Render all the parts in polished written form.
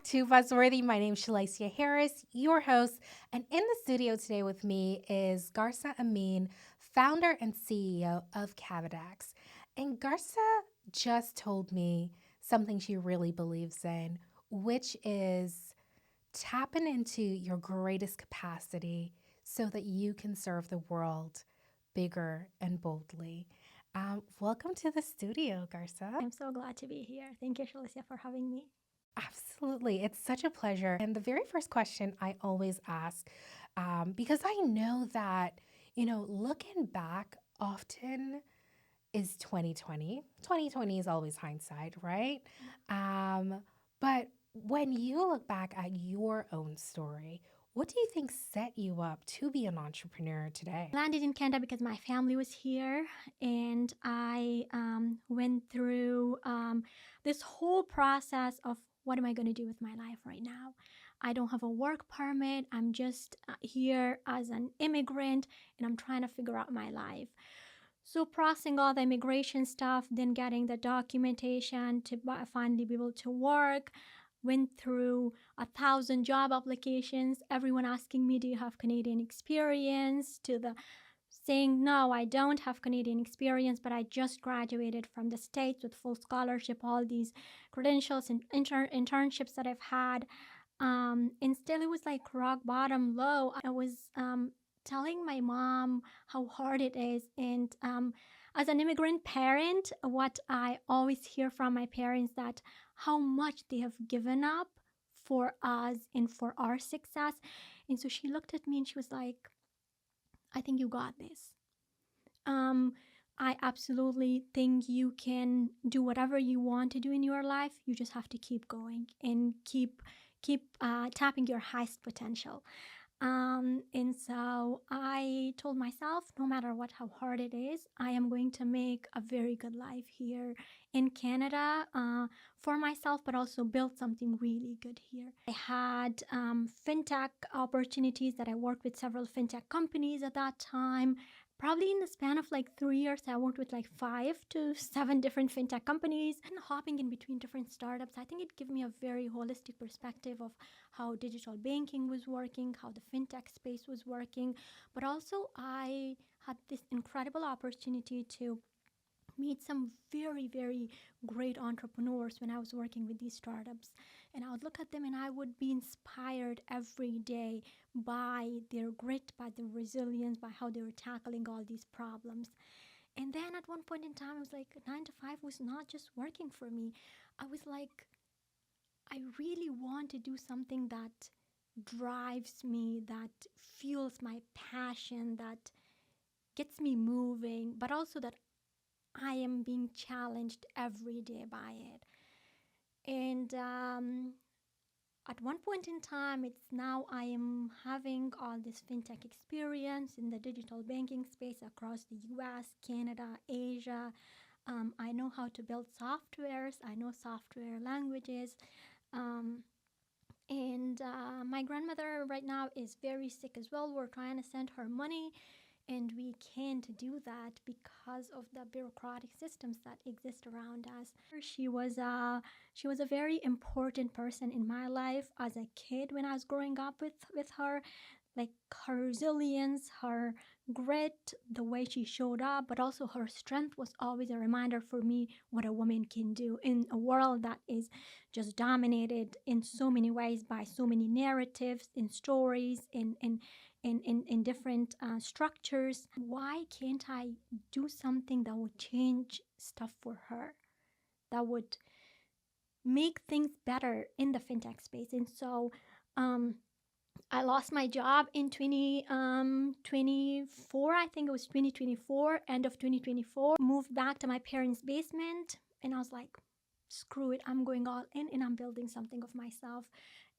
to Buzzworthy. My name is Shalacia Harris, your host, and in the studio today with me is Gharsa Amin, founder and CEO of Kavodax. And Garza just told me something she really believes in, which is tapping into your greatest capacity so that you can serve the world bigger and boldly. Welcome to the studio, Garza. I'm so glad to be here. Thank you, Shalicia, for having me. Absolutely. It's such a pleasure. And the very first question I always ask, because I know that, looking back often is 2020. 2020 is always hindsight, right? But when you look back at your own story, what do you think set you up to be an entrepreneur today? I landed in Canada because my family was here, and I went through this whole process of what am I going to do with my life right now? I don't have a work permit. I'm just here as an immigrant, and I'm trying to figure out my life. So processing all the immigration stuff, then getting the documentation to finally be able to work. Went through 1,000 job applications, everyone asking me, do you have Canadian experience? To the saying, no, I don't have Canadian experience, but I just graduated from the States with full scholarship, all these credentials and internships that I've had. And still, it was like rock bottom low. I was telling my mom how hard it is. And as an immigrant parent, what I always hear from my parents that how much they have given up for us and for our success. And so she looked at me and she was like, I think you got this. Um, I absolutely think you can do whatever you want to do in your life. You just have to keep going and keep tapping your highest potential. And so I told myself, no matter what, how hard it is, I am going to make a very good life here in Canada for myself, but also build something really good here. I had fintech opportunities that I worked with several fintech companies at that time. Probably in the span of like 3 years, I worked with like 5 to 7 different fintech companies and hopping in between different startups. I think it gave me a very holistic perspective of how digital banking was working, how the fintech space was working. But also, I had this incredible opportunity to meet some very, very great entrepreneurs when I was working with these startups. And I would look at them and I would be inspired every day by their grit, by their resilience, by how they were tackling all these problems. And then at one point in time, I was like, 9 to 5 was not just working for me. I was like, I really want to do something that drives me, that fuels my passion, that gets me moving, but also that I am being challenged every day by it. And at one point in time, it's now I am having all this fintech experience in the digital banking space across the US, Canada, Asia. I know how to build softwares, I know software languages. Um, and my grandmother right now is very sick as well. We're trying to send her money, and we can't do that because of the bureaucratic systems that exist around us. She was a very important person in my life as a kid when I was growing up with her. Like her resilience, her grit, the way she showed up, but also her strength was always a reminder for me what a woman can do in a world that is just dominated in so many ways by so many narratives and stories in different structures. Why can't I do something that would change stuff for her, that would make things better in the fintech space? And so um, I lost my job in 2024. I think it was 2024, end of 2024. Moved back to my parents' basement, and I was like, screw it, I'm going all in and I'm building something of myself.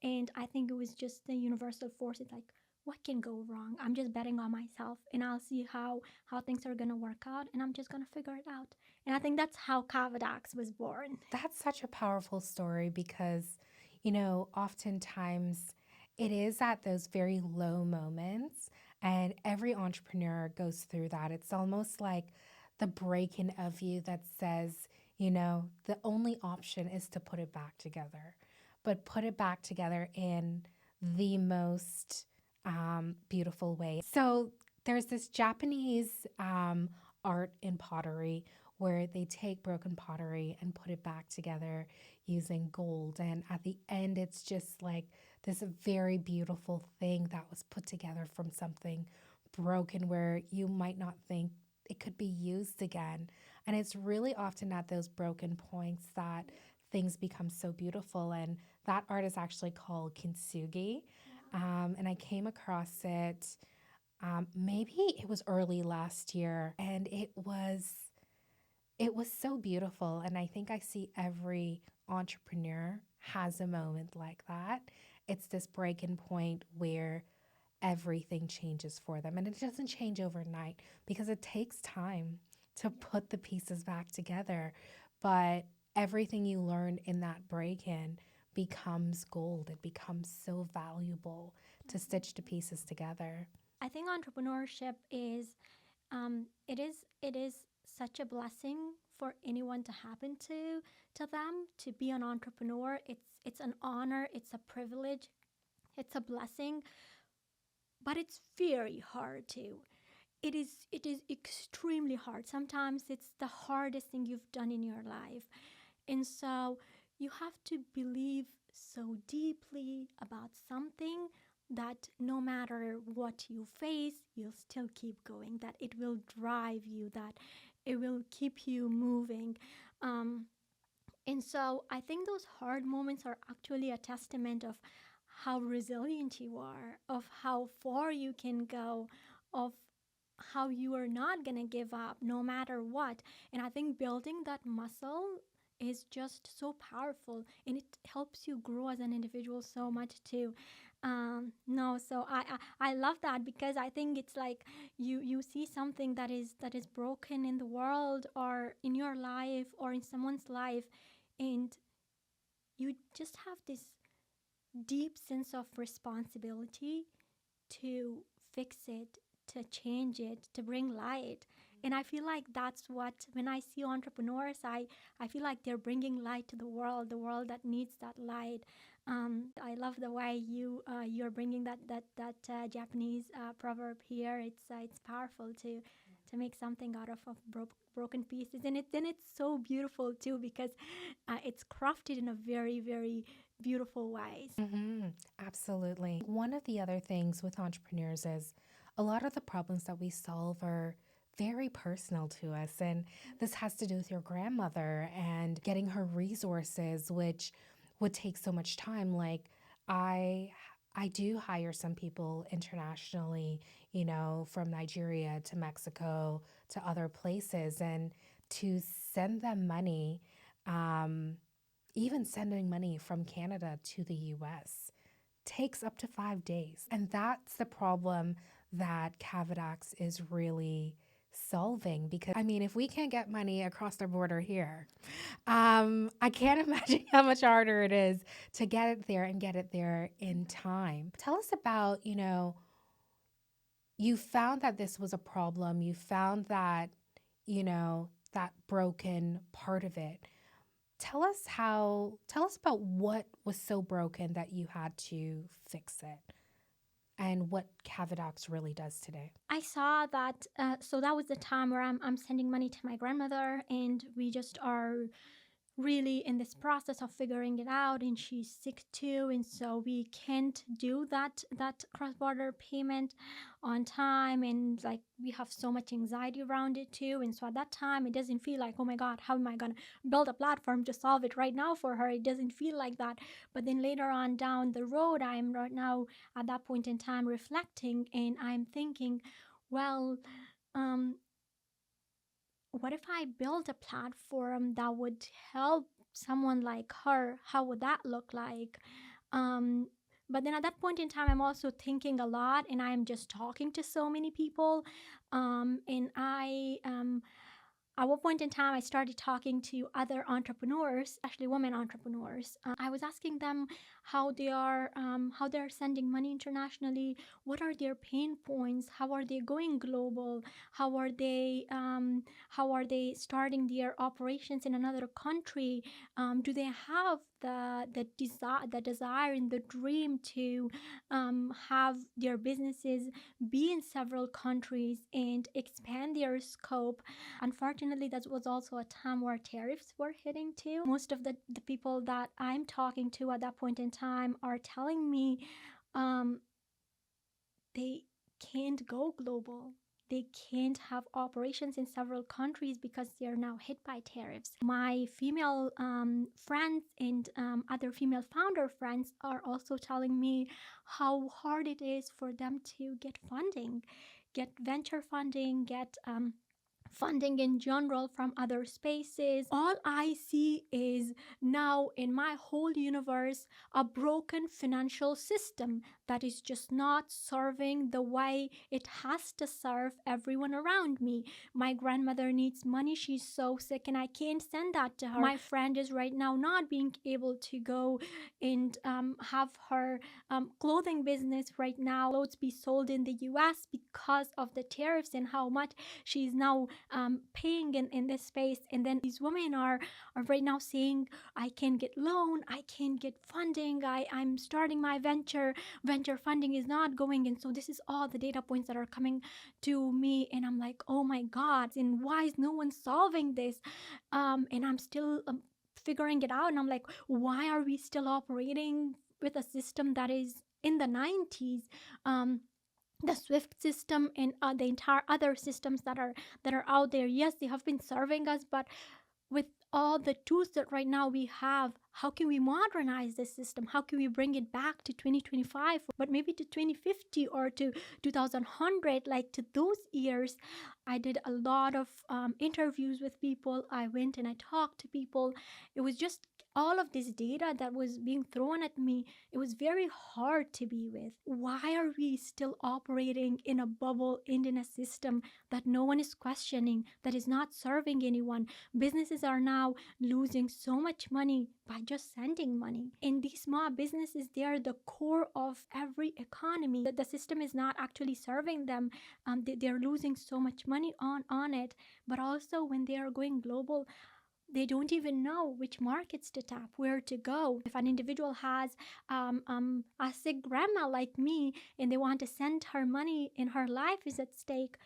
And I think it was just the universal force. It's like, what can go wrong? I'm just betting on myself, and I'll see how things are gonna work out, and I'm just gonna figure it out. And I think that's how Kavodax was born. That's such a powerful story because, oftentimes it is at those very low moments, and every entrepreneur goes through that. It's almost like the break-in of you that says, the only option is to put it back together. but put it back together in the most beautiful way. So there's this Japanese art in pottery where they take broken pottery and put it back together using gold. And at the end, it's just like this very beautiful thing that was put together from something broken where you might not think it could be used again. And it's really often at those broken points that things become so beautiful. And that art is actually called kintsugi. And I came across it, maybe it was early last year, and it was so beautiful. And I think I see every entrepreneur has a moment like that. It's this breaking point where everything changes for them. And it doesn't change overnight because it takes time to put the pieces back together. But everything you learn in that break in becomes gold. It becomes so valuable to stitch the pieces together. I think entrepreneurship is it is such a blessing for anyone to happen to them to be an entrepreneur. It's an honor, it's a privilege, it's a blessing, but it's very hard too. It is extremely hard. Sometimes it's the hardest thing you've done in your life. And so you have to believe so deeply about something that no matter what you face, you'll still keep going, that it will drive you, that it will keep you moving. Um, and so I think those hard moments are actually a testament of how resilient you are, of how far you can go, of how you are not going to give up no matter what. And I think building that muscle is just so powerful, and it helps you grow as an individual so much too. No, so I love that because I think it's like you see something that is broken in the world or in your life or in someone's life, and you just have this deep sense of responsibility to fix it, to change it, to bring light. And I feel like that's what, when I see entrepreneurs, I feel like they're bringing light to the world that needs that light. I love the way you're bringing that Japanese proverb here. It's powerful to make something out of broken pieces, and it's so beautiful too because it's crafted in a very very beautiful ways. Hmm. Absolutely. One of the other things with entrepreneurs is a lot of the problems that we solve are very personal to us. And this has to do with your grandmother and getting her resources, which would take so much time. Like, I. I do hire some people internationally, from Nigeria to Mexico to other places, and to send them money, um, even sending money from Canada to the US takes up to 5 days. And that's the problem that Kavodax is really solving. Because, I mean, if we can't get money across the border here, I can't imagine how much harder it is to get it there and get it there in time. Tell us about, you found that this was a problem. You found that, that broken part of it. Tell us about what was so broken that you had to fix it and what Cavodax really does today. I saw that. So that was the time where I'm sending money to my grandmother, and we just are really in this process of figuring it out, and she's sick too, and so we can't do that cross-border payment on time, and like we have so much anxiety around it too. And so at that time it doesn't feel like, oh my god, how am I gonna build a platform to solve it right now for her? It doesn't feel like that. But then later on down the road, I'm right now at that point in time reflecting, and I'm thinking, well, um what if I build a platform that would help someone like her? How would that look like? Um, but then at that point in time, I'm also thinking a lot, and I'm just talking to so many people. And at one point in time, I started talking to other entrepreneurs, especially women entrepreneurs. I was asking them how they're sending money internationally, what are their pain points, how are they going global, how are they starting their operations in another country, do they have the desire and the dream to have their businesses be in several countries and expand their scope. Unfortunately, that was also a time where tariffs were hitting too. Most of the people that I'm talking to at that point in time are telling me um, they can't go global. They can't have operations in several countries because they're now hit by tariffs. My female friends and other female founder friends are also telling me how hard it is for them to get funding, get venture funding, get funding in general from other spaces. All I see is now in my whole universe a broken financial system that is just not serving the way it has to serve everyone around me. My grandmother needs money, she's so sick, and I can't send that to her. My friend is right now not being able to go and have her clothing business right now, clothes be sold in the US because of the tariffs and how much she's now paying in this space. And then these women are right now saying, I can get loan, I can get funding, I'm starting my venture funding is not going. And so this is all the data points that are coming to me, and I'm like, oh my god, and why is no one solving this? And I'm still figuring it out, and I'm like, why are we still operating with a system that is in the 90s? The Swift system and the entire other systems that are out there, yes, they have been serving us, but with all the tools that right now we have, how can we modernize this system? How can we bring it back to 2025, but maybe to 2050 or to 2100, like to those years? I did a lot of interviews with people. I went and I talked to people. It was just all of this data that was being thrown at me. It was very hard to be with. Why are we still operating in a bubble and in a system that no one is questioning, that is not serving anyone? Businesses are now losing so much money by just sending money. And these small businesses, they are the core of every economy. That the system is not actually serving them. They're losing so much money on it. But also when they are going global, they don't even know which markets to tap, where to go. If an individual has a sick grandma like me and they want to send her money and her life is at stake,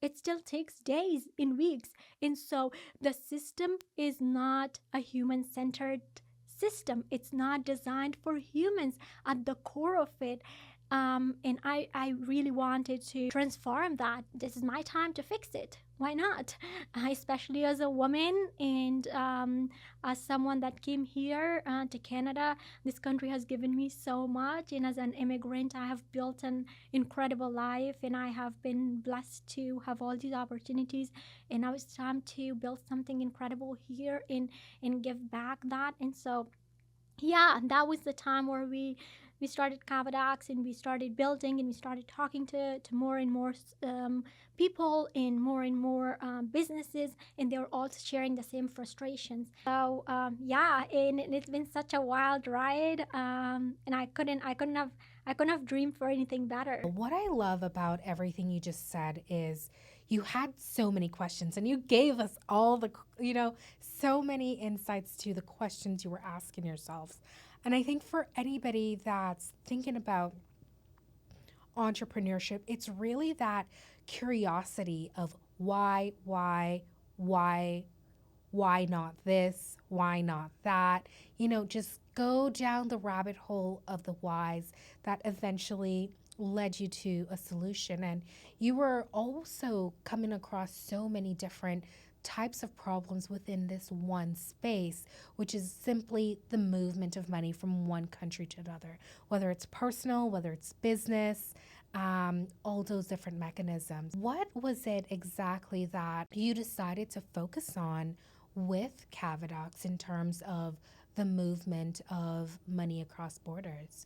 it still takes days and weeks. And so the system is not a human centered system. It's not designed for humans at the core of it. And I really wanted to transform that. This is my time to fix it. Why not? Especially as a woman and as someone that came here to Canada, this country has given me so much. And as an immigrant, I have built an incredible life and I have been blessed to have all these opportunities. And now it's time to build something incredible here and give back that. And so yeah, that was the time where we started Kavodax and we started building and we started talking to more and more people and more businesses, and they were all sharing the same frustrations. So yeah, and it's been such a wild ride, and I couldn't have dreamed for anything better. What I love about everything you just said is you had so many questions and you gave us all the, so many insights to the questions you were asking yourselves. And I think for anybody that's thinking about entrepreneurship, it's really that curiosity of why not this? Why not that? Just go down the rabbit hole of the whys that eventually led you to a solution. And you were also coming across so many different types of problems within this one space, which is simply the movement of money from one country to another, whether it's personal, whether it's business, all those different mechanisms. What was it exactly that you decided to focus on with Kavodax in terms of the movement of money across borders?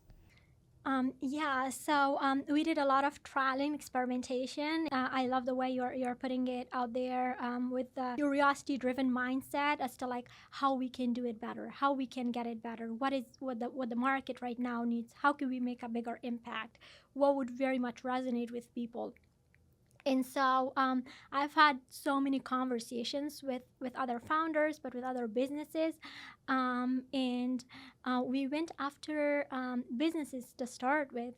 We did a lot of trial and experimentation. I love the way you're putting it out there with the curiosity-driven mindset as to like how we can do it better, how we can get it better, what the market right now needs, how can we make a bigger impact, what would very much resonate with people. And so I've had so many conversations with other founders, but with other businesses, and we went after businesses to start with,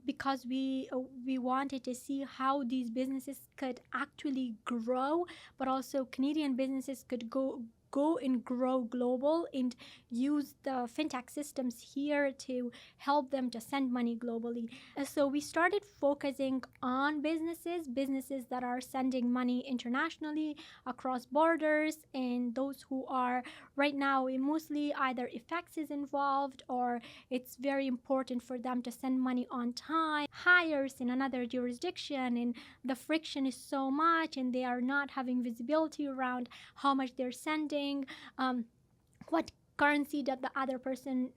because we wanted to see how these businesses could actually grow, but also Canadian businesses could go and grow global and use the fintech systems here to help them to send money globally. So we started focusing on businesses that are sending money internationally across borders, and those who are right now mostly either effects is involved, or it's very important for them to send money on time, hires in another jurisdiction, and the friction is so much, and they are not having visibility around how much they're sending, what currency that the other person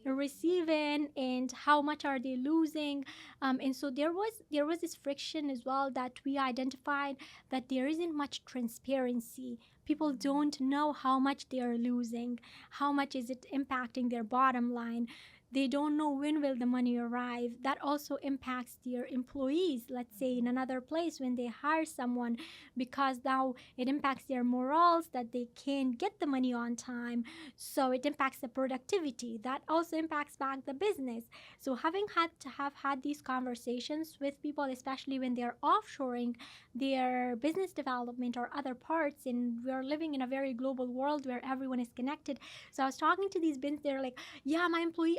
receiving, and how much are they losing. And so there was this friction as well, that we identified that there isn't much transparency. People don't know how much they are losing, how much is it impacting their bottom line. They don't know when will the money arrive. That also impacts their employees, let's say in another place when they hire someone, because now it impacts their morals that they can't get the money on time. So it impacts the productivity. That also impacts back the business. So having had these conversations with people, especially when they're offshoring their business development or other parts, and we're living in a very global world where everyone is connected. So I was talking to these business, they're like, yeah, my employee,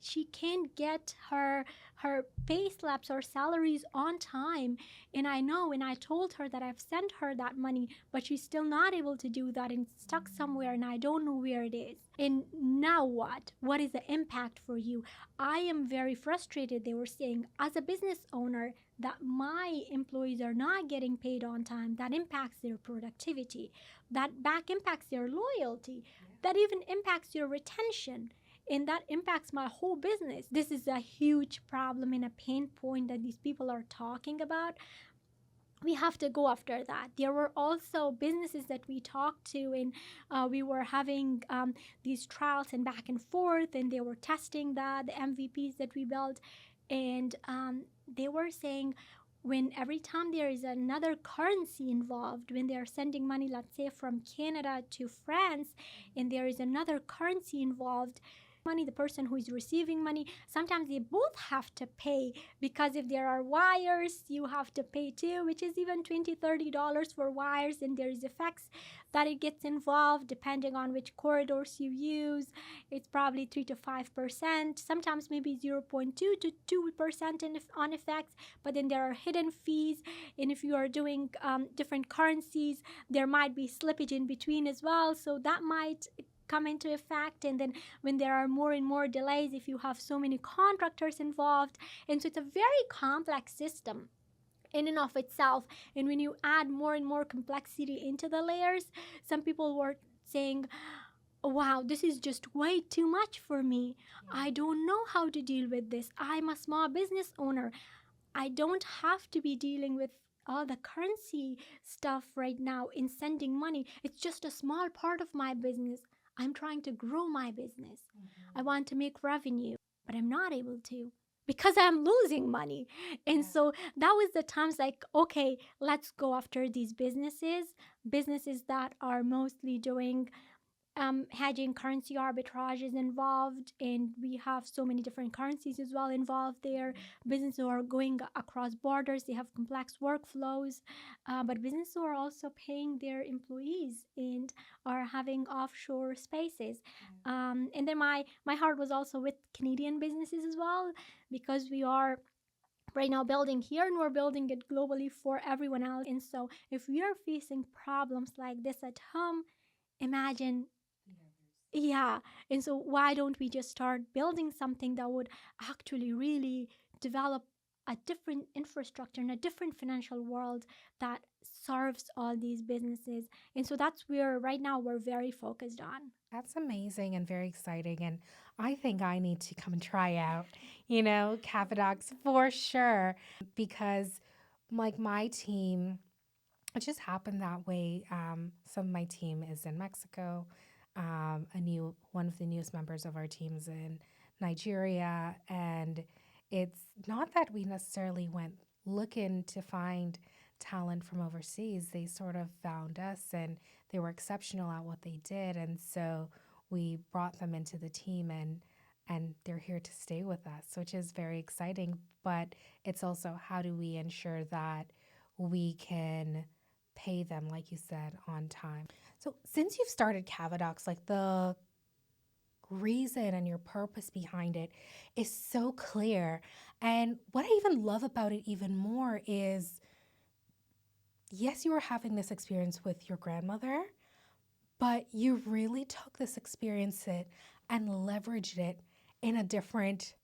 she can't get her pay slips or salaries on time, and I know, and I told her that I've sent her that money, but she's still not able to do that, and it's stuck somewhere, and I don't know where it is. And now what is the impact for you? I am very frustrated, they were saying, as a business owner, that my employees are not getting paid on time. That impacts their productivity, that back impacts their loyalty, that even impacts your retention, and that impacts my whole business. This is a huge problem and a pain point that these people are talking about. We have to go after that. There were also businesses that we talked to, and we were having these trials and back and forth, and they were testing the MVPs that we built, and they were saying, when every time there is another currency involved, when they are sending money, let's say from Canada to France, and there is another currency involved, money, the person who is receiving money, sometimes they both have to pay, because if there are wires, you have to pay too, which is even $20-$30 for wires, and there is effects that it gets involved depending on which corridors you use. It's probably 3 to 5%, sometimes maybe 0.2 to 2% on effects, but then there are hidden fees, and if you are doing different currencies, there might be slippage in between as well, so that might come into effect. And then when there are more and more delays, if you have so many contractors involved, and so it's a very complex system in and of itself. And when you add more and more complexity into the layers, some people were saying, wow, this is just way too much for me. I don't know how to deal with this. I'm a small business owner. I don't have to be dealing with all the currency stuff right now in sending money. It's just a small part of my business. I'm trying to grow my business. I want to make revenue, but I'm not able to because I'm losing money. And so that was the times like, okay, let's go after these businesses that are mostly doing hedging, currency arbitrage is involved, and we have so many different currencies as well involved there. Businesses who are going across borders, they have complex workflows, but businesses who are also paying their employees and are having offshore spaces. And then my heart was also with Canadian businesses as well, because we are right now building here and we're building it globally for everyone else. And so if we are facing problems like this at home, imagine. Yeah. And so why don't we just start building something that would actually really develop a different infrastructure and a different financial world that serves all these businesses. And so that's where right now we're very focused on. That's amazing and very exciting. And I think I need to come and try out, Kavodax for sure. Because, like, my team, it just happened that way. Some of my team is in Mexico. One of the newest members of our team is in Nigeria, and it's not that we necessarily went looking to find talent from overseas. They sort of found us, and they were exceptional at what they did, and so we brought them into the team, and they're here to stay with us, which is very exciting. But it's also, how do we ensure that we can pay them, like you said, on time? So since you've started Cavodox, like, the reason and your purpose behind it is so clear. And what I even love about it even more is, yes, you were having this experience with your grandmother, but you really took this experience and leveraged it in a different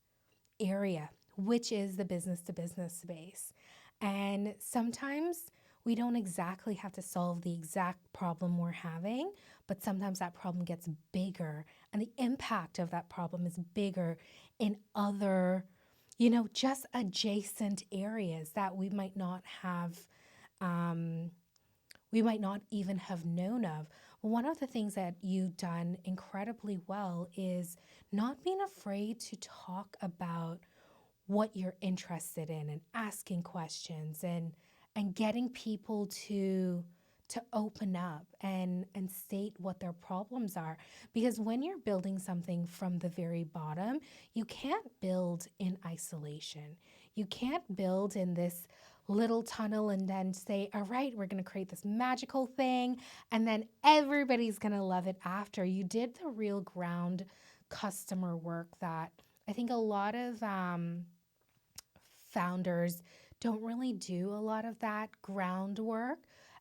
area, which is the business to business space. And sometimes we don't exactly have to solve the exact problem we're having, but sometimes that problem gets bigger and the impact of that problem is bigger in other, just adjacent areas that we might not even have known of. One of the things that you've done incredibly well is not being afraid to talk about what you're interested in and asking questions and getting people to open up and state what their problems are. Because when you're building something from the very bottom, you can't build in isolation. You can't build in this little tunnel and then say, all right, we're going to create this magical thing and then everybody's going to love it after. You did the real ground customer work that I think a lot of founders don't really do a lot of that groundwork.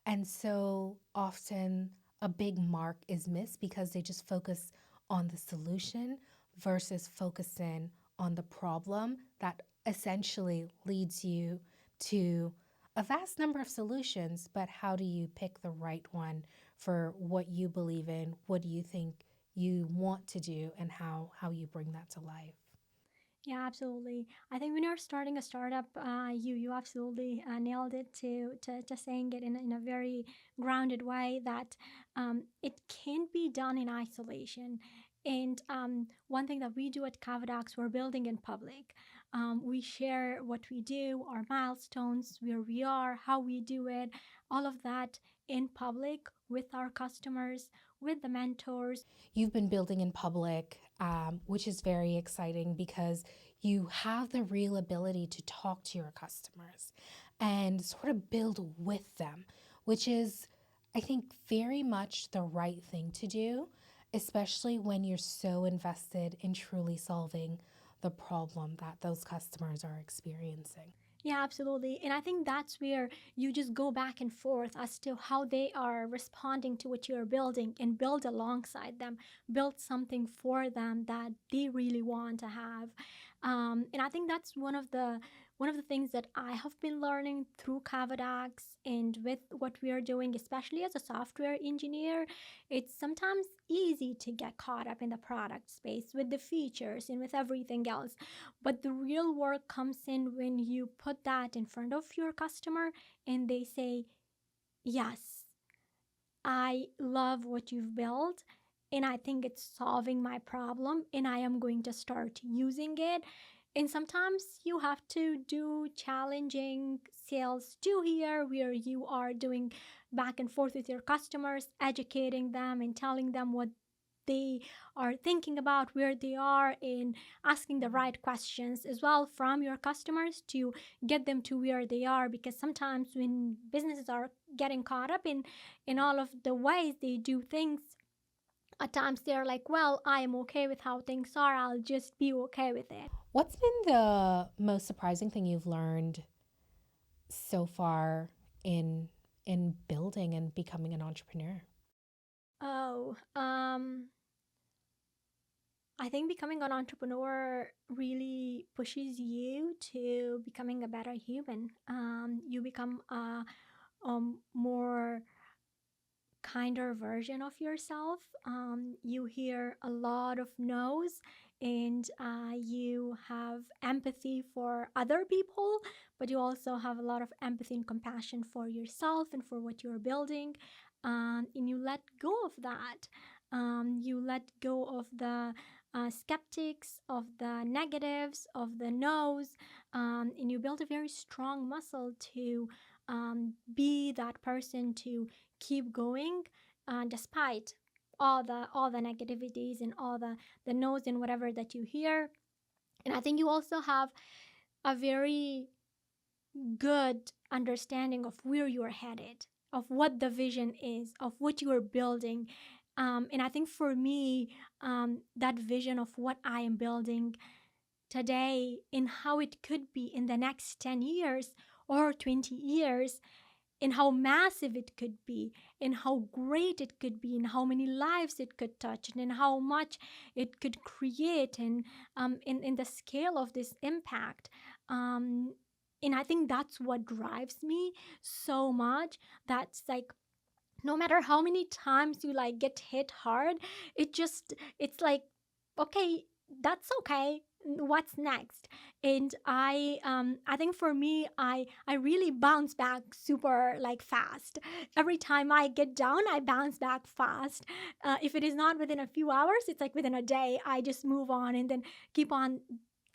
And so often a big mark is missed because they just focus on the solution versus focusing on the problem that essentially leads you to a vast number of solutions. But how do you pick the right one for what you believe in? What do you think you want to do, and how you bring that to life? Yeah, absolutely. I think when you're starting a startup, you absolutely nailed it to saying it in a very grounded way that it can't be done in isolation. And one thing that we do at Kavodax, we're building in public. We share what we do, our milestones, where we are, how we do it, all of that in public with our customers, with the mentors. You've been building in public, which is very exciting because you have the real ability to talk to your customers and sort of build with them, which is, I think, very much the right thing to do, especially when you're so invested in truly solving the problem that those customers are experiencing. Yeah, absolutely. And I think that's where you just go back and forth as to how they are responding to what you're building and build alongside them, build something for them that they really want to have. And I think that's one of the things that I have been learning through Kavodax and with what we are doing, especially as a software engineer. It's sometimes easy to get caught up in the product space with the features and with everything else. But the real work comes in when you put that in front of your customer and they say, yes, I love what you've built and I think it's solving my problem and I am going to start using it. And sometimes you have to do challenging sales too here, where you are doing back and forth with your customers, educating them and telling them what they are thinking about, where they are, and asking the right questions as well from your customers to get them to where they are. Because sometimes when businesses are getting caught up in all of the ways they do things, at times they're like, well, I am okay with how things are, I'll just be okay with it. What's been the most surprising thing you've learned so far in building and becoming an entrepreneur? Oh, I think becoming an entrepreneur really pushes you to becoming a better human. You become a more kinder version of yourself. You hear a lot of no's, and you have empathy for other people, but you also have a lot of empathy and compassion for yourself and for what you're building. And you let go of that. You let go of the skeptics, of the negatives, of the no's, and you build a very strong muscle to be that person to keep going despite all the negativities and all the no's and whatever that you hear. And I think you also have a very good understanding of where you're headed, of what the vision is, of what you are building. And I think for me, that vision of what I am building today and how it could be in the next 10 years or 20 years, and how massive it could be, and how great it could be, and how many lives it could touch, and how much it could create, and in the scale of this impact. Um, and I think that's what drives me so much. That's like, no matter how many times you like get hit hard, it's like, okay, that's okay, what's next? And I think for me, I really bounce back super like fast. Every time I get down, I bounce back fast. If it is not within a few hours, it's like within a day, I just move on and then keep on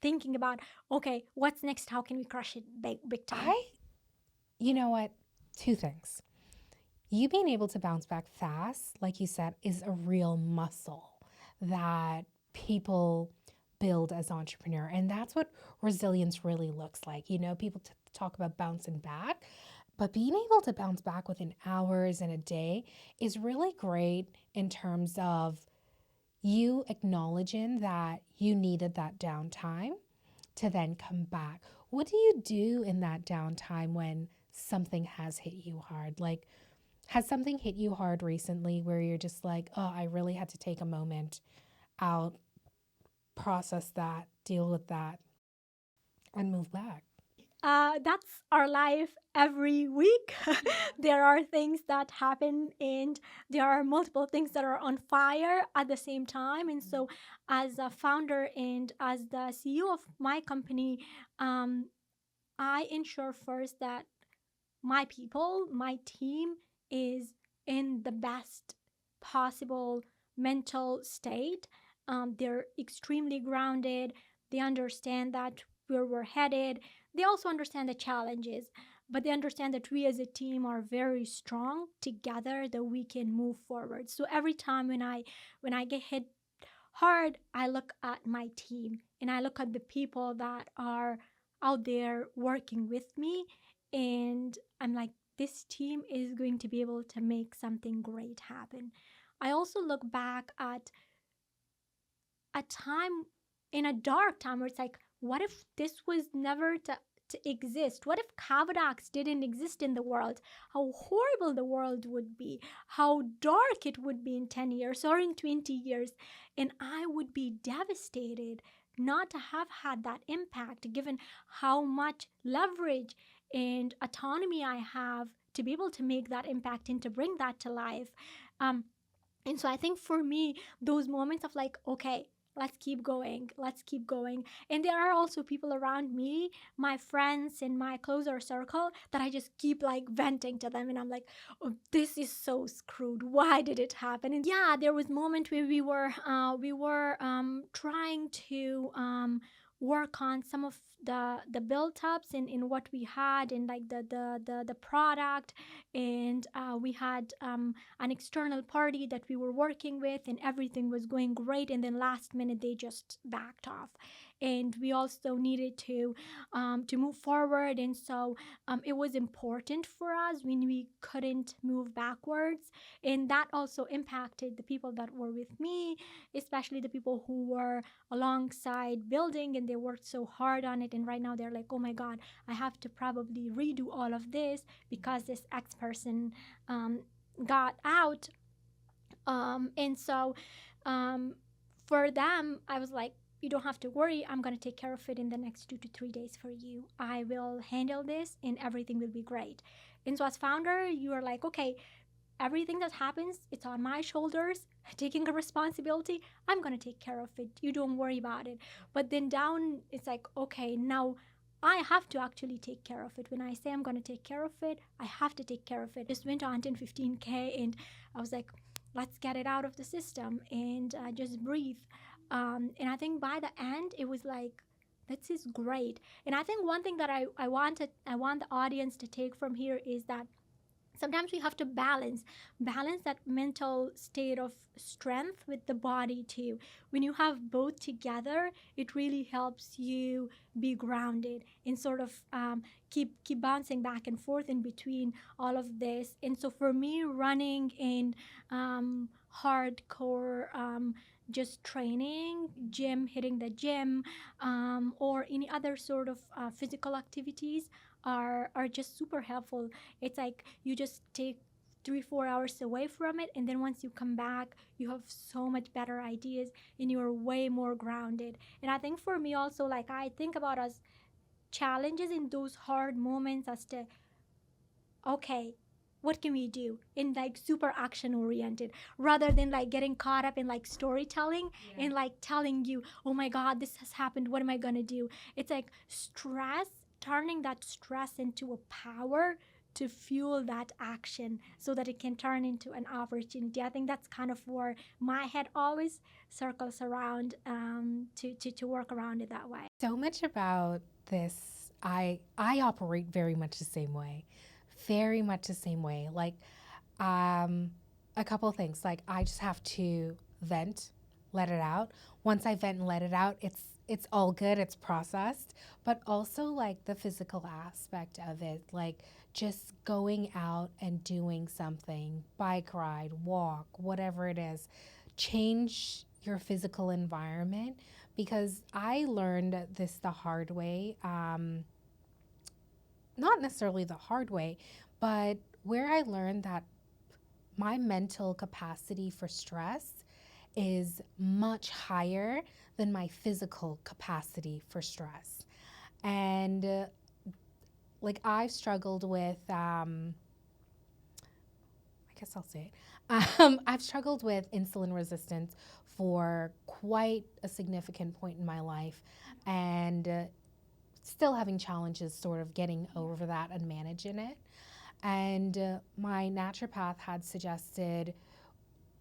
thinking about, okay, what's next, how can we crush it big time. I, you know what? Two things. You being able to bounce back fast, like you said, is a real muscle that people build as entrepreneur. And that's what resilience really looks like. You know, people talk about bouncing back, but being able to bounce back within hours and a day is really great in terms of you acknowledging that you needed that downtime to then come back. What do you do in that downtime when something has hit you hard? Like, has something hit you hard recently where you're just like, oh, I really had to take a moment out, process that, deal with that, and move back? That's our life every week. There are things that happen, and there are multiple things that are on fire at the same time. And so, as a founder and as the CEO of my company, um, I ensure first that my people, my team is in the best possible mental state. They're extremely grounded. They understand that where we're headed. They also understand the challenges, but they understand that we as a team are very strong together, that we can move forward. So every time when I get hit hard, I look at my team and I look at the people that are out there working with me, and I'm like, this team is going to be able to make something great happen. I also look back at a time, in a dark time, where it's like, what if this was never to exist? What if Kavodax didn't exist in the world? How horrible the world would be, how dark it would be in 10 years or in 20 years. And I would be devastated not to have had that impact, given how much leverage and autonomy I have to be able to make that impact and to bring that to life. Um, and so I think for me, those moments of like, okay, let's keep going, let's keep going. And there are also people around me, my friends in my closer circle, that I just keep like venting to them. And I'm like, oh, this is so screwed. Why did it happen? And yeah, there was a moment where we were trying to work on some of the build ups in what we had in like the product. And we had an external party that we were working with, and everything was going great, and then last minute they just backed off. And we also needed to move forward, and so it was important for us when we couldn't move backwards. And that also impacted the people that were with me, especially the people who were alongside building, and they worked so hard on it, and right now they're like, oh my god, I have to probably redo all of this because this X person got out. And so um, for them, I was like, you don't have to worry. I'm going to take care of it in the next 2 to 3 days for you. I will handle this and everything will be great. And so, as founder, you are like, okay, everything that happens, it's on my shoulders, taking a responsibility. I'm going to take care of it. You don't worry about it. But then down, it's like, okay, now I have to actually take care of it. When I say I'm going to take care of it, I have to take care of it. Just went on 10, 15K, and I was like, let's get it out of the system and just breathe. And I think by the end, it was like, this is great. And I think one thing that I want the audience to take from here is that sometimes we have to balance that mental state of strength with the body too. When you have both together, it really helps you be grounded and sort of keep bouncing back and forth in between all of this. And so for me, running and hardcore just training, hitting the gym, or any other sort of physical activities are just super helpful. It's like you just take 3 4 hours away from it, and then once you come back, you have so much better ideas and you're way more grounded. And I think for me also, like, I think about us challenges in those hard moments as to, okay, what can we do, in like super action oriented, rather than like getting caught up in like storytelling and like telling you, oh my god, this has happened, what am I gonna do. It's like stress, turning that stress into a power to fuel that action so that it can turn into an opportunity. I think that's kind of where my head always circles around, to work around it that way. So much about this, I operate very much the same way. Very much the same way. Like, a couple of things. Like, I just have to vent, let it out. Once I vent and let it out, it's all good, it's processed. But also like the physical aspect of it, like just going out and doing something, bike ride, walk, whatever it is, change your physical environment. Because I learned this the hard way. Not necessarily the hard way, but where I learned that my mental capacity for stress is much higher than my physical capacity for stress. And like, I've struggled with, I guess I'll say it. I've struggled with insulin resistance for quite a significant point in my life, and still having challenges sort of getting over that and managing it. And my naturopath had suggested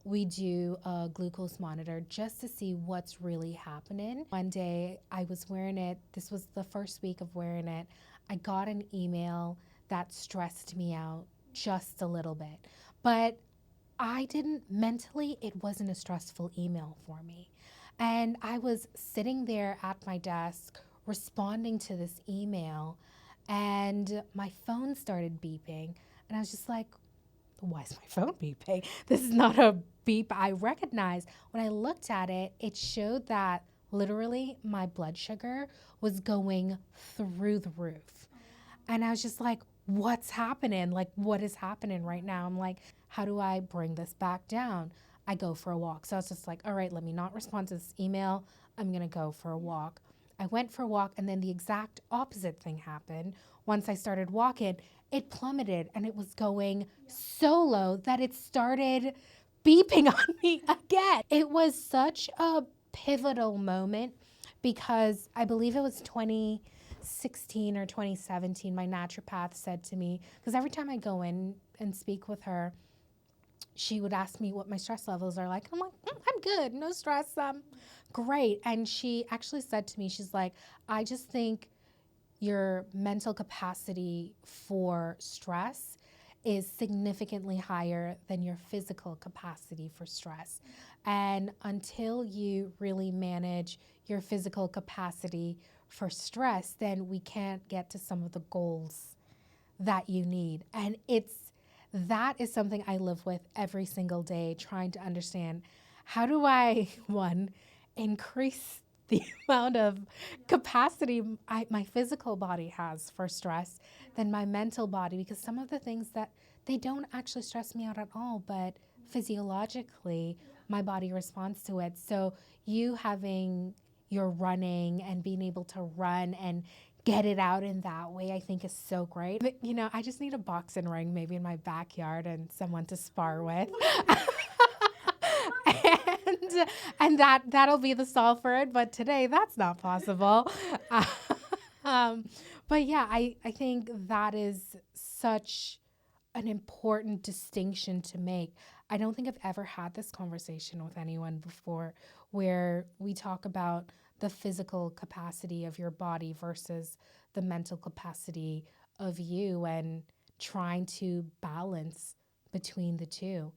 we do a glucose monitor just to see what's really happening. One day I was wearing it, this was the first week of wearing it. I got an email that stressed me out just a little bit. But I didn't, mentally, it wasn't a stressful email for me. And I was sitting there at my desk responding to this email, and my phone started beeping. And I was just like, why is my phone beeping? This is not a beep I recognize. When I looked at it, it showed that literally my blood sugar was going through the roof. And I was just like, what's happening? Like, what is happening right now? I'm like, how do I bring this back down? I go for a walk. So I was just like, all right, let me not respond to this email. I'm going to go for a walk. I went for a walk, and then the exact opposite thing happened. Once I started walking, it plummeted, and it was going so low that it started beeping on me again. It was such a pivotal moment because I believe it was 2016 or 2017, my naturopath said to me, because every time I go in and speak with her, she would ask me what my stress levels are like. I'm like, I'm good, no stress, great. And she actually said to me, she's like, I just think your mental capacity for stress is significantly higher than your physical capacity for stress. And until you really manage your physical capacity for stress, then we can't get to some of the goals that you need. And that is something I live with every single day, trying to understand, how do I, one, increase the amount of capacity my physical body has for stress than my mental body, because some of the things that They don't actually stress me out at all, but physiologically, my body responds to it. So, you having your running and being able to run and get it out in that way, I think is so great. But, I just need a boxing ring maybe in my backyard and someone to spar with. and that'll be the solve for it. But today, that's not possible. Um, but yeah, I think that is such an important distinction to make. I don't think I've ever had this conversation with anyone before where we talk about the physical capacity of your body versus the mental capacity of you and trying to balance between the two.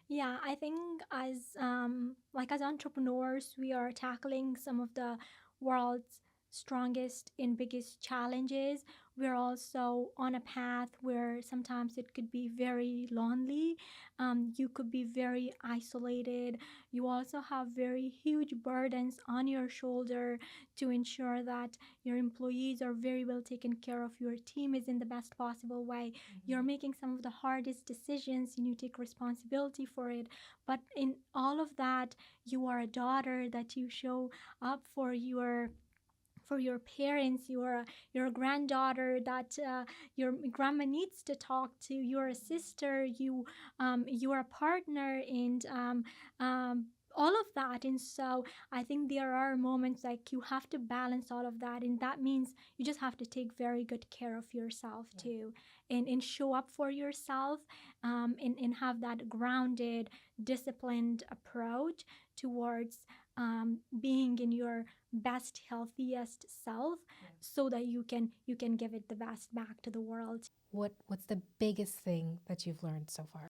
Yeah, I think as entrepreneurs, we are tackling some of the world's strongest and biggest challenges. We're also on a path where sometimes it could be very lonely. You could be very isolated. You also have very huge burdens on your shoulder to ensure that your employees are very well taken care of. Your team is in the best possible way. You're making some of the hardest decisions and you take responsibility for it. But in all of that, you are a daughter, that you show up for your parents. You're a granddaughter that your grandma needs to talk to. You're a sister. You are a partner, and all of that. And so I think there are moments like you have to balance all of that, and that means you just have to take very good care of yourself too, and show up for yourself, and have that grounded, disciplined approach towards being in your best, healthiest self, so that you can give it the best back to the world. What's the biggest thing that you've learned so far?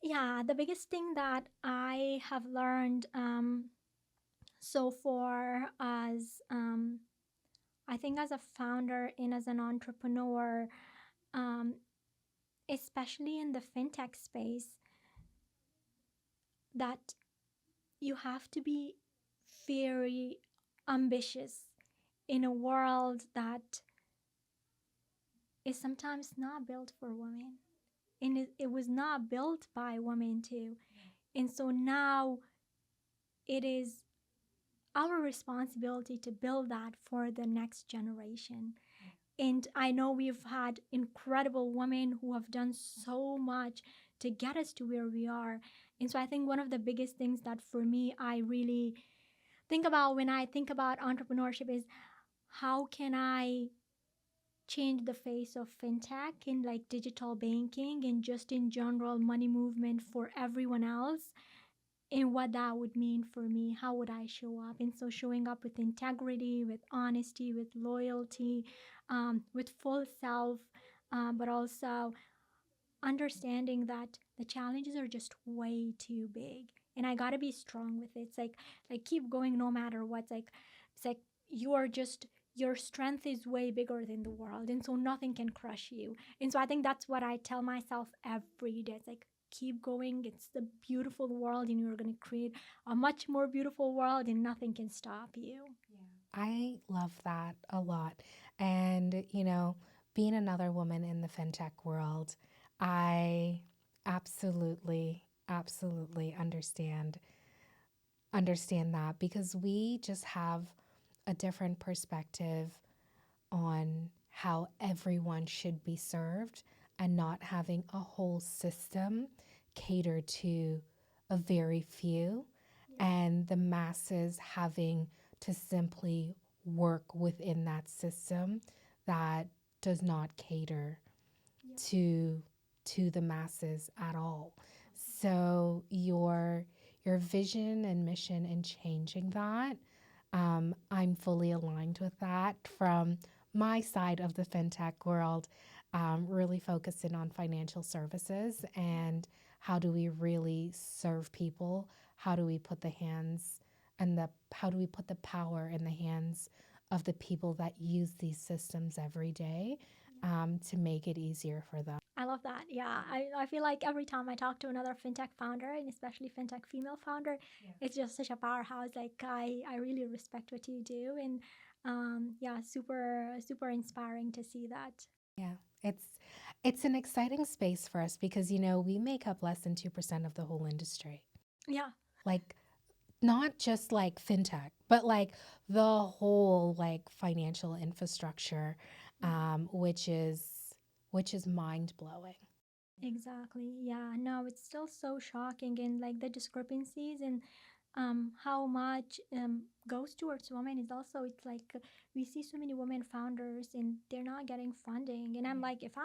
Yeah, the biggest thing that I have learned so far, as I think as a founder and as an entrepreneur, um, especially in the fintech space, that you have to be very ambitious in a world that is sometimes not built for women, and it was not built by women too. And so now it is our responsibility to build that for the next generation. And I know we've had incredible women who have done so much to get us to where we are. And so I think one of the biggest things that for me I really think about when I think about entrepreneurship is, how can I change the face of fintech and like digital banking and just in general money movement for everyone else, and what that would mean for me. How would I show up? And so showing up with integrity, with honesty, with loyalty, with full self, but also understanding that the challenges are just way too big, and I gotta be strong with it. It's like keep going no matter what. It's like you are just, your strength is way bigger than the world, and so nothing can crush you. And so I think that's what I tell myself every day. It's like, keep going. It's the beautiful world, and you're gonna create a much more beautiful world, and nothing can stop you. I love that a lot. And, being another woman in the fintech world, I absolutely, absolutely understand that because we just have a different perspective on how everyone should be served and not having a whole system cater to a very few and the masses having to simply work within that system that does not cater to the masses at all. So your vision and mission in changing that, I'm fully aligned with that from my side of the fintech world, really focusing on financial services and how do we really serve people? How do we put the hands and how do we put the power in the hands of the people that use these systems every day, to make it easier for them? I love that. Yeah. I feel like every time I talk to another fintech founder, and especially fintech female founder, it's just such a powerhouse. Like I really respect what you do. And yeah, super, super inspiring to see that. Yeah, it's It's an exciting space for us because, we make up less than 2% of the whole industry. Yeah, Like, not just like fintech, but like the whole like financial infrastructure, which is mind blowing. exactly. Yeah, no, it's still so shocking, and like the discrepancies and how much goes towards women is also, it's like we see so many women founders and they're not getting funding, and I'm like, if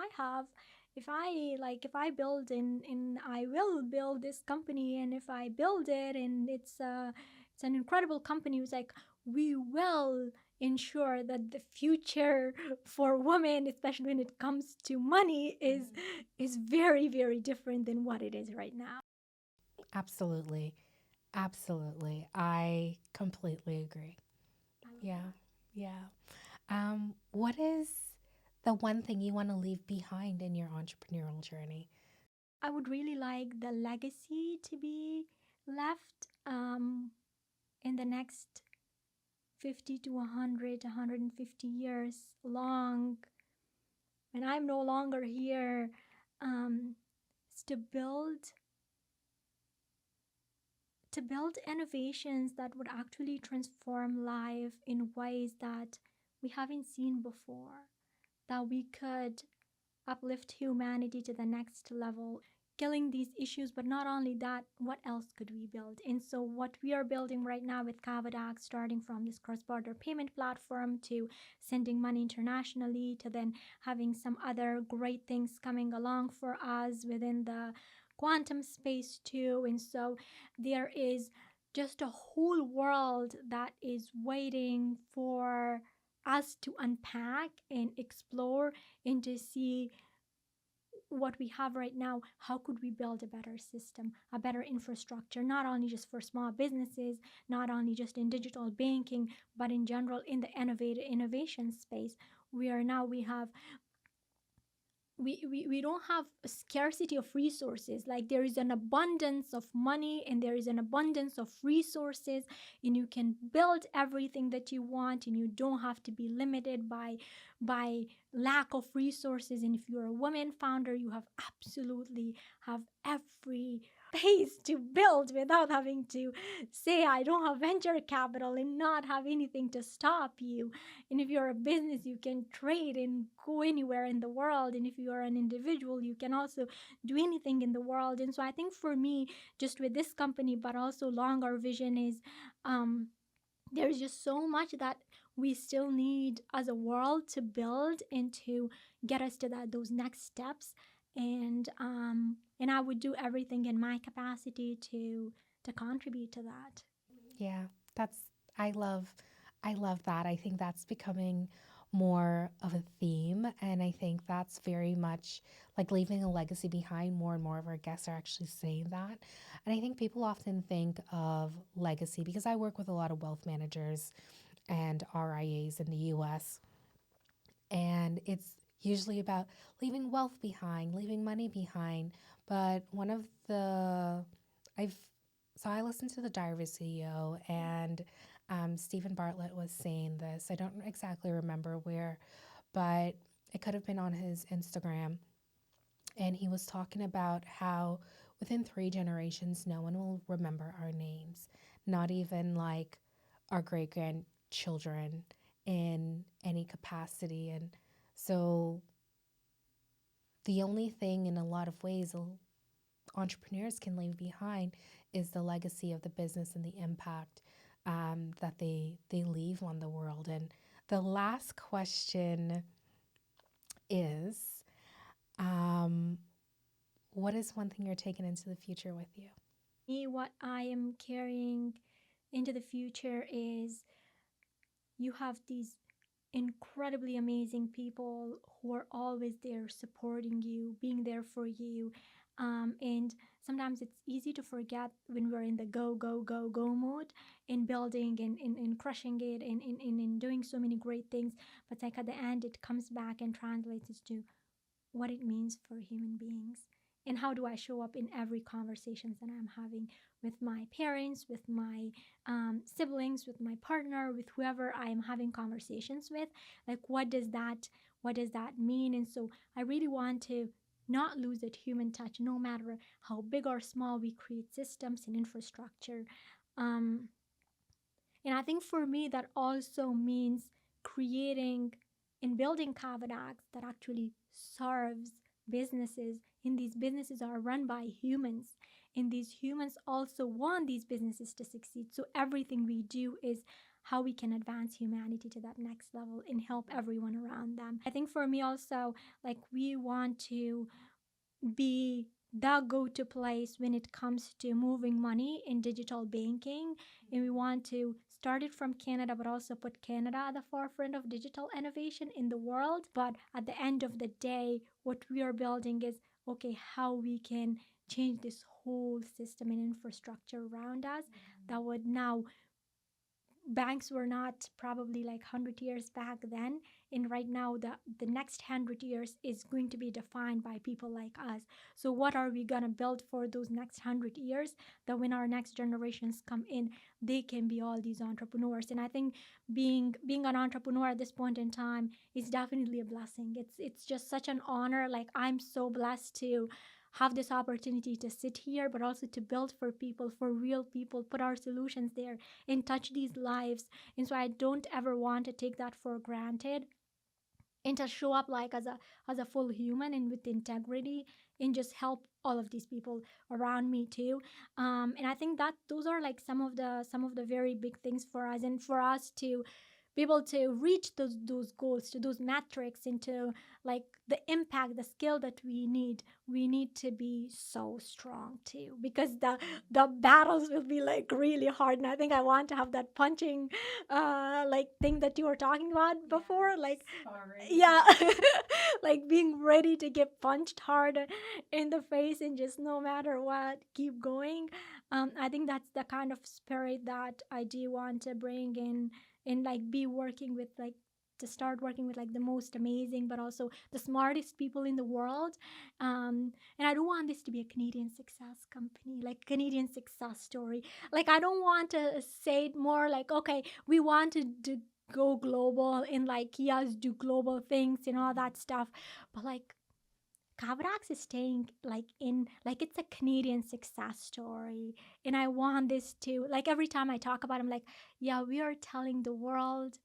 I build and I will build this company, and if I build it and it's an incredible company, it's like we will ensure that the future for women, especially when it comes to money, is very, very different than what it is right now. Absolutely. Absolutely. I completely agree. I love Yeah. that. Yeah. What is the one thing you want to leave behind in your entrepreneurial journey? I would really like the legacy to be left in the next 50 to 100, 150 years long, when I'm no longer here, um, is to build innovations that would actually transform life in ways that we haven't seen before, that we could uplift humanity to the next level, killing these issues. But not only that, what else could we build? And so, what we are building right now with Kavodax, starting from this cross border payment platform to sending money internationally, to then having some other great things coming along for us within the quantum space, too. And so, there is just a whole world that is waiting for us to unpack and explore and to see what we have right now. How could we build a better system, a better infrastructure, not only just for small businesses, not only just in digital banking, but in general in the innovation space. We have we don't have a scarcity of resources. Like, there is an abundance of money and there is an abundance of resources, and you can build everything that you want, and you don't have to be limited by lack of resources. And if you're a woman founder, you have absolutely have every space to build without having to say I don't have venture capital and not have anything to stop you. And if you're a business, you can trade and go anywhere in the world. And if you are an individual, you can also do anything in the world. And so I think for me, just with this company, but also longer vision is um, there's just so much that we still need as a world to build and to get us to those next steps. And I would do everything in my capacity to contribute to that. Yeah, that's I love I love that. I think that's becoming more of a theme, and I think that's very much like leaving a legacy behind. More and more of our guests are actually saying that. And I think people often think of legacy because I work with a lot of wealth managers and RIAs in the US, and it's usually about leaving wealth behind, leaving money behind. But one of the I've so I listened to the Diary of a CEO, and Stephen Bartlett was saying this. I don't exactly remember where, but it could have been on his Instagram. And he was talking about how within 3 generations, no one will remember our names, not even like our great grandchildren in any capacity. And so the only thing in a lot of ways entrepreneurs can leave behind is the legacy of the business and the impact that they leave on the world. And the last question is, um, what is one thing you're taking into the future with you? Me, what I am carrying into the future is you have these incredibly amazing people who are always there supporting you, being there for you. And sometimes it's easy to forget when we're in the go, go, go, go mode in building and crushing it and doing so many great things. But like at the end, it comes back and translates to what it means for human beings. and how do I show up in every conversations that I'm having with my parents, with my siblings, with my partner, with whoever I am having conversations with. Like, what does that mean? And so I really want to not lose that human touch, no matter how big or small we create systems and infrastructure. Um, and I think for me, that also means creating and building Kavodax that actually serves businesses. And these businesses are run by humans. And these humans also want these businesses to succeed. So everything we do is how we can advance humanity to that next level and help everyone around them. I think for me also, like, we want to be the go-to place when it comes to moving money in digital banking, and we want to start it from Canada but also put Canada at the forefront of digital innovation in the world. But at the end of the day, what we are building is, okay, how we can change this whole system and infrastructure around us that would now, banks were not probably like 100 years back then, and right now the next 100 years is going to be defined by people like us. So what are we going to build for those next 100 years, that when our next generations come in, they can be all these entrepreneurs? And I think being an entrepreneur at this point in time is definitely a blessing. It's just such an honor. Like, I'm so blessed to have this opportunity to sit here, but also to build for people, for real people, put our solutions there and touch these lives. And so I don't ever want to take that for granted, and to show up like as a full human and with integrity, and just help all of these people around me too. And I think that those are like some of the very big things for us, and for us to be able to reach those goals, to those metrics, into like the impact, the skill that we need to be so strong too, because the battles will be like really hard. And I think I want to have that punching like thing that you were talking about before, like, yeah, like being ready to get punched hard in the face, and just no matter what, keep going. I think that's the kind of spirit that I do want to bring in, and like be working with, like, to start working with like the most amazing but also the smartest people in the world. And I don't want this to be a Canadian success company, like Canadian success story. Like, I don't want to say it more like, okay, we want to go global and like, yes, do global things and all that stuff, but like, Kavodax is staying like in, like, it's a Canadian success story. And I want this to, like, every time I talk about it, I'm like, yeah, we are telling the world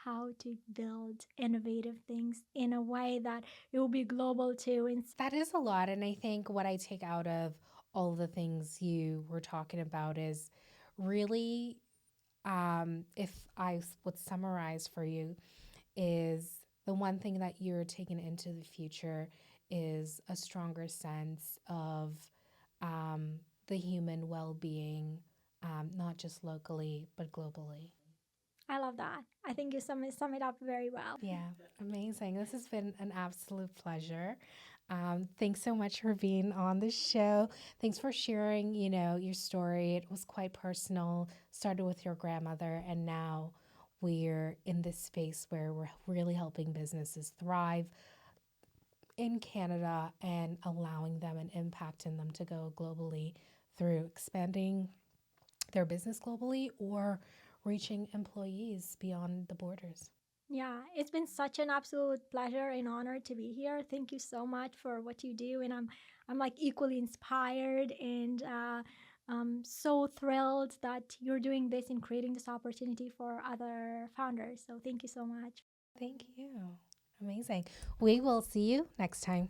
how to build innovative things in a way that it will be global too. And That is a lot. And I think what I take out of all the things you were talking about is really, if would summarize for you, is the one thing that you're taking into the future is a stronger sense of the human well being, not just locally, but globally. I love that. I think you sum it up very well. Yeah, amazing. This has been an absolute pleasure. Thanks so much for being on the show. Thanks for sharing, your story. It was quite personal. Started with your grandmother, and now we're in this space where we're really helping businesses thrive in Canada and allowing them and impacting them to go globally through expanding their business globally or reaching employees beyond the borders. Yeah, it's been such an absolute pleasure and honor to be here. Thank you so much for what you do, and I'm like equally inspired and so thrilled that you're doing this and creating this opportunity for other founders. So thank you so much. Thank you. Amazing. We will see you next time.